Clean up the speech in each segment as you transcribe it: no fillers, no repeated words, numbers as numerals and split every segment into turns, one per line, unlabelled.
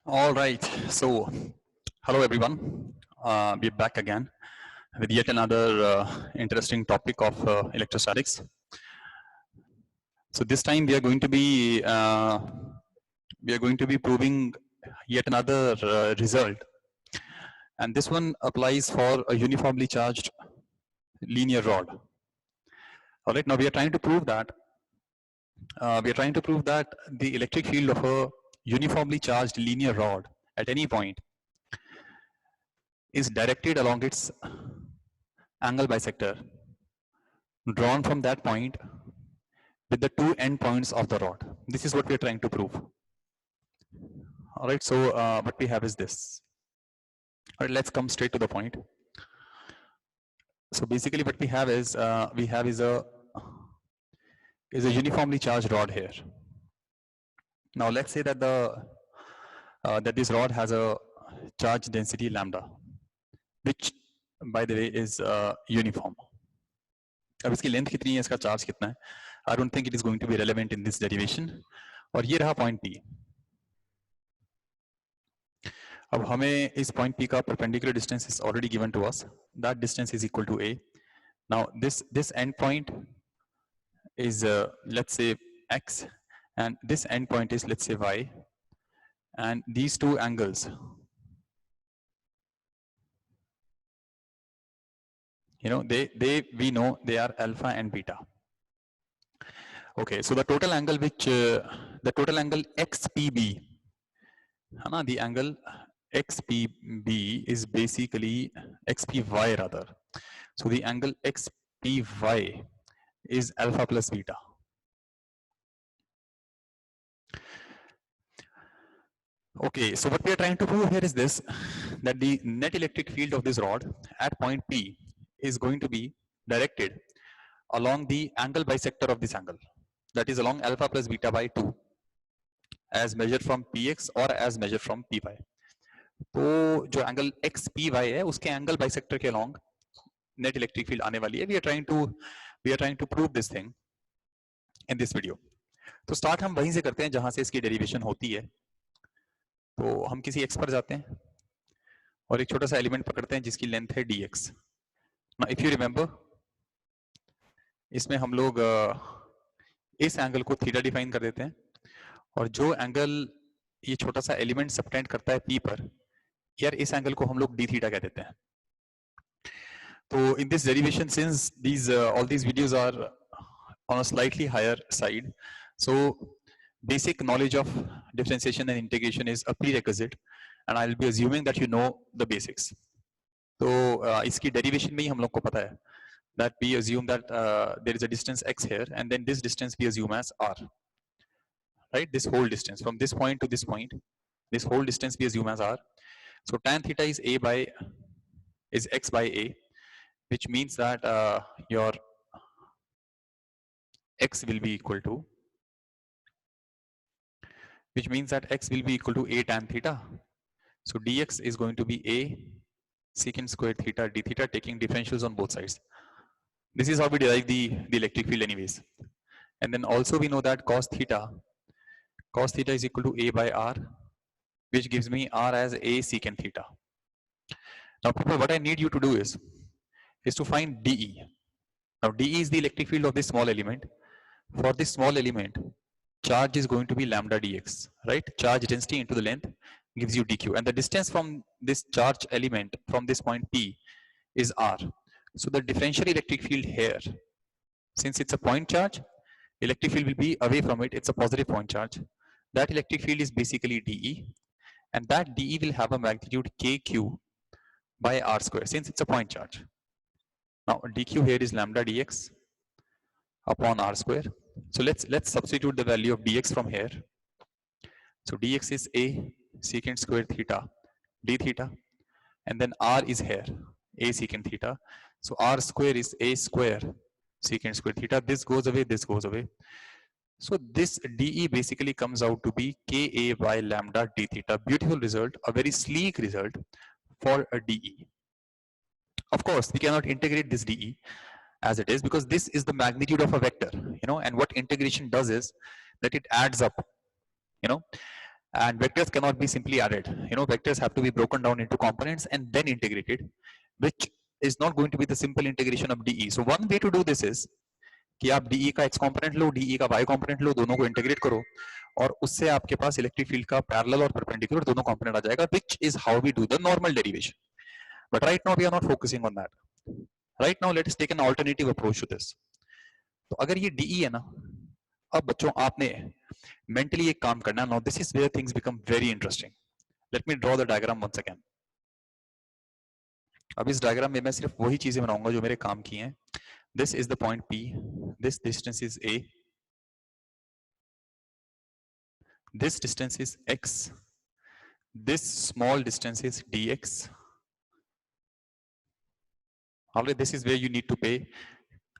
All right. So, hello everyone. We're back again with yet another interesting topic of electrostatics. So this time we are going to be proving yet another result, and this one applies for a uniformly charged linear rod. All right. Now we are trying to prove that the electric field of a uniformly charged linear rod at any point is directed along its angle bisector drawn from that point with the two end points of the rod. This is what we are trying to prove. All right, so what we have is this. All right, let's come straight to the point. So basically what we have is a uniformly charged rod here. Now let's say that that this rod has a charge density lambda, which by the way is uniform. अब इसकी length कितनी है, इसका charge कितना है, I don't think it is going to be relevant in this derivation. और ये रहा पॉइंट P. अब हमें इस पॉइंट P का perpendicular distance is already given to us. That distance is equal to A. Now this end point is let's say X, and this end point is let's say Y, and these two angles, you know, we know they are alpha and beta. Okay, so the total angle XPB, the angle XPB is basically XPY rather. So the angle XPY is alpha plus beta. Okay, so what we are trying to prove here is this, that the net electric field of this rod at point P is going to be directed along the angle bisector of this angle, that is along alpha plus beta by 2, as measured from Px or as measured from Py. तो जो angle XPY है उसके angle bisector के along net electric field आने वाली है. We are trying to prove this thing in this video. तो start हम वहीं से करते हैं जहां से इसकी डेरिवेशन होती है. तो हम किसी x पर जाते हैं और एक छोटा सा एलिमेंट पकड़ते हैं जिसकी लेंथ है dx. Now if you remember, इसमें हम लोग इस एंगल को थीटा डिफाइन कर देते हैं, और जो एंगल ये छोटा सा एलिमेंट सबटेंड करता है P पर, यार इस एंगल को हम लोग d थीटा कह देते हैं. तो in this derivation, since all these videos are on a slightly higher side, so basic knowledge of differentiation and integration is a prerequisite, and I'll be assuming that you know the basics. तो इसकी derivation में ही हम लोग को पता है that we assume that there is a distance x here, and then this distance we assume as r, right? This whole distance from this point to this point, this whole distance we assume as r. So tan theta is x by a, which means that your x will be equal to, a tan theta. So dx is going to be a secant square theta d theta, taking differentials on both sides. This is how we derive the electric field anyways. And then also we know that cos theta is equal to a by r, which gives me r as a secant theta. Now people, what I need you to do is to find dE. Now dE is the electric field of this small element. For this small element, charge is going to be lambda dx, right? Charge density into the length gives you dq, and the distance from this charge element from this point P is r. So the differential electric field here, since it's a point charge, electric field will be away from it. It's a positive point charge. That electric field is basically dE, and that dE will have a magnitude kq by r square, since it's a point charge. Now dq here is lambda dx upon r square. So let's substitute the value of dx from here. So dx is a secant square theta d theta, and then r is here a secant theta. So r square is a square secant square theta. This goes away, this goes away. So this dE basically comes out to be Ka by lambda d theta. Beautiful result, a very sleek result for a dE. Of course, we cannot integrate this dE as it is, because this is the magnitude of a vector, you know, and what integration does is that it adds up, you know, And vectors cannot be simply added. Vectors have to be broken down into components and then integrated, which is not going to be the simple integration of DE. So one way to do this is कि आप DE का x component लो, DE का y component लो, दोनों को integrate करो, और उससे आपके पास इलेक्ट्रिक फील्ड का पैरेलल और परपेंडिकुलर दोनों component आ जाएगा, which is how we do the normal derivation. But right now we are not focusing on that. Right now let us take an alternative approach to this. तो अगर ये DE है ना, अब बच्चों आपने mentally एक काम करना है. Now this is where things become very interesting. Let me draw the diagram once again. अब इस डायग्राम में मैं सिर्फ वही चीजें बनाऊंगा जो मेरे काम की हैं. This is the point P. This distance is A. This distance is X. This small distance is dx. Alright, this is where you need to pay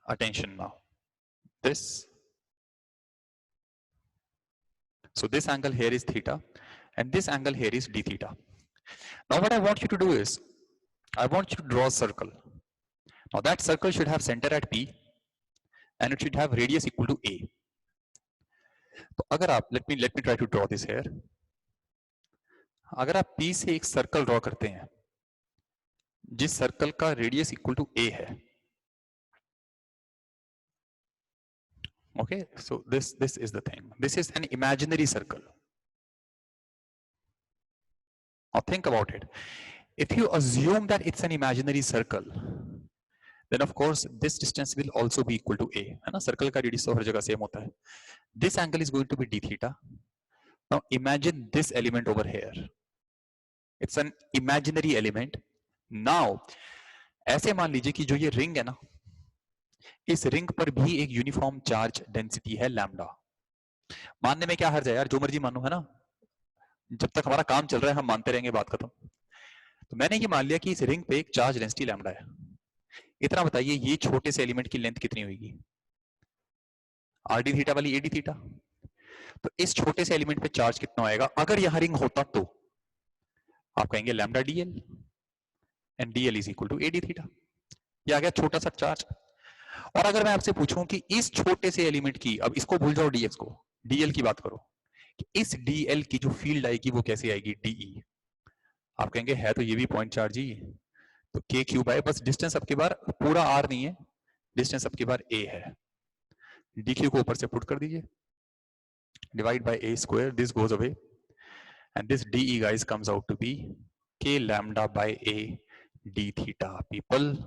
attention now. This. So this angle here is theta, and this angle here is d theta. Now what I want you to do is, I want you to draw a circle. Now that circle should have center at P, and it should have radius equal to A. तो अगर आप let me try to draw this here. अगर आप P से एक circle draw करते हैं जिस सर्कल का रेडियस इक्वल टू A है, okay, so this is the thing. This is an imaginary circle. Now think about it. If you assume that it's an imaginary circle, then of course this distance will also be equal to A, है ना? Circle का radius तो हर जगह same होता है. This angle is going to be d theta. Now imagine this element over here. It's an imaginary element. Now ऐसे मान लीजिए कि जो ये रिंग है ना, इस रिंग पर भी एक यूनिफॉर्म चार्ज डेंसिटी है लैम्डा. मानने में क्या हर्ज है यार, जो मर्जी मानो, है ना? जब तक हमारा काम चल रहा है हम मानते रहेंगे, बात खत्म. तो मैंने ये मान लिया कि इस रिंग पे एक चार्ज डेंसिटी लैम्डा है. इतना बताइए ये छोटे से एलिमेंट की लेंथ कितनी होगी? आर डी थीटा वाली ए डी थीटा. तो इस छोटे से एलिमेंट पे चार्ज कितना आएगा? अगर यह रिंग होता तो आप कहेंगे lambda dl, and dl is equal to a D theta. ये आ गया छोटा सा चार्ज. और अगर मैं आपसे पूछूं कि इस छोटे से एलिमेंट की, अब इसको भूल जाओ डीएक्स को, डीएल की बात करो, कि इस डीएल की जो फील्ड आएगी वो कैसे आएगी? डीई. आप कहेंगे है तो ये भी पॉइंट चार्ज ही, तो के क्यूब आए. बस डिस्टेंस अब की बार पूरा आर नहीं है, डिस्टेंस अब की बार ए है. डी क्यू को ऊपर से पुट कर दीजिए, divide by a square, this goes away, and this D E guys comes out to be K lambda by a D theta. People,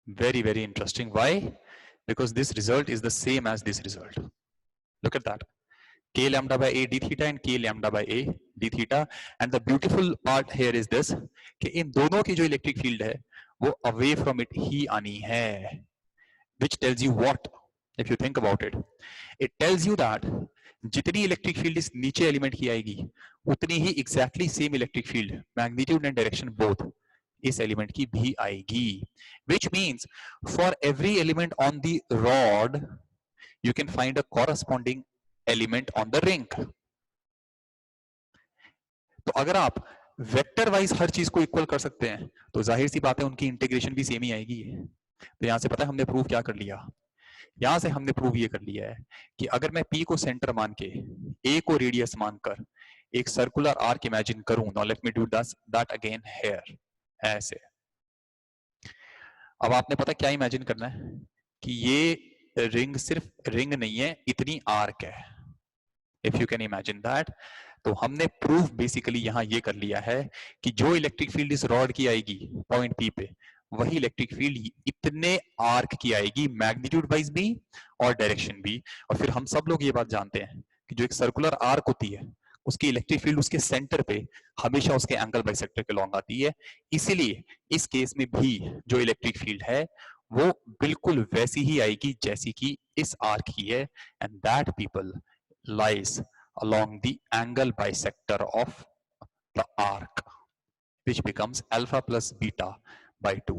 very interesting. Why? Because this result is the same as this result. Look at that, k lambda by a d theta and k lambda by a d theta. And the beautiful part here is this, कि इन दोनों की जो electric field है वो away from it ही आनी है, which tells you what? If you think about it, it tells you that जितनी electric field इस नीचे एलिमेंट की आएगी उतनी ही exactly same electric field, magnitude and direction both, इस एलिमेंट की भी आएगी. Which means for every element on the rod you can find a corresponding element on the ring. तो अगर आप वेक्टर वाइज हर चीज को इक्वल कर सकते हैं तो जाहिर सी बात है उनकी इंटीग्रेशन भी सेम ही आएगी. तो यहां से पता है हमने प्रूव क्या कर लिया? यहां से हमने प्रूव ये कर लिया है कि अगर मैं P को सेंटर मान के A को रेडियस मानकर एक सर्कुलर आर्क इमेजिन करूं, now let me do that again here, ऐसे. अब आपने पता क्या इमेजिन करना है कि ये रिंग सिर्फ रिंग नहीं है, इतनी आर्क है. If you can imagine that, तो हमने प्रूफ बेसिकली यहां ये कर लिया है कि जो इलेक्ट्रिक फील्ड इस रॉड की आएगी पॉइंट पी पे, वही इलेक्ट्रिक फील्ड इतने आर्क की आएगी, मैग्नीट्यूड वाइज भी और डायरेक्शन भी. और फिर हम सब लोग ये बात जानते हैं कि जो एक सर्कुलर आर्क होती है उसकी इलेक्ट्रिक फील्ड उसके सेंटर पे हमेशा उसके एंगल बाइसेक्टर के लॉन्ग आती है. इसीलिए इस केस में भी जो इलेक्ट्रिक फील्ड है वो बिल्कुल वैसी ही आएगी जैसी कि इस आर्क की है, and that people lies along the angle bisector of the arc, which becomes alpha plus beta by 2,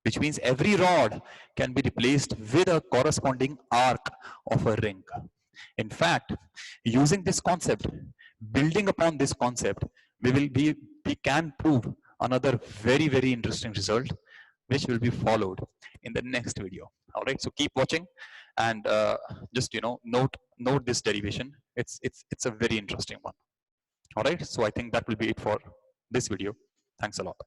which means every rod can be replaced with a corresponding arc of a ring. In fact, using this concept, building upon this concept, we can prove another very interesting result, which will be followed in the next video. All right, so keep watching and just note this derivation. It's a very interesting one. All right. So I think that will be it for this video. Thanks a lot.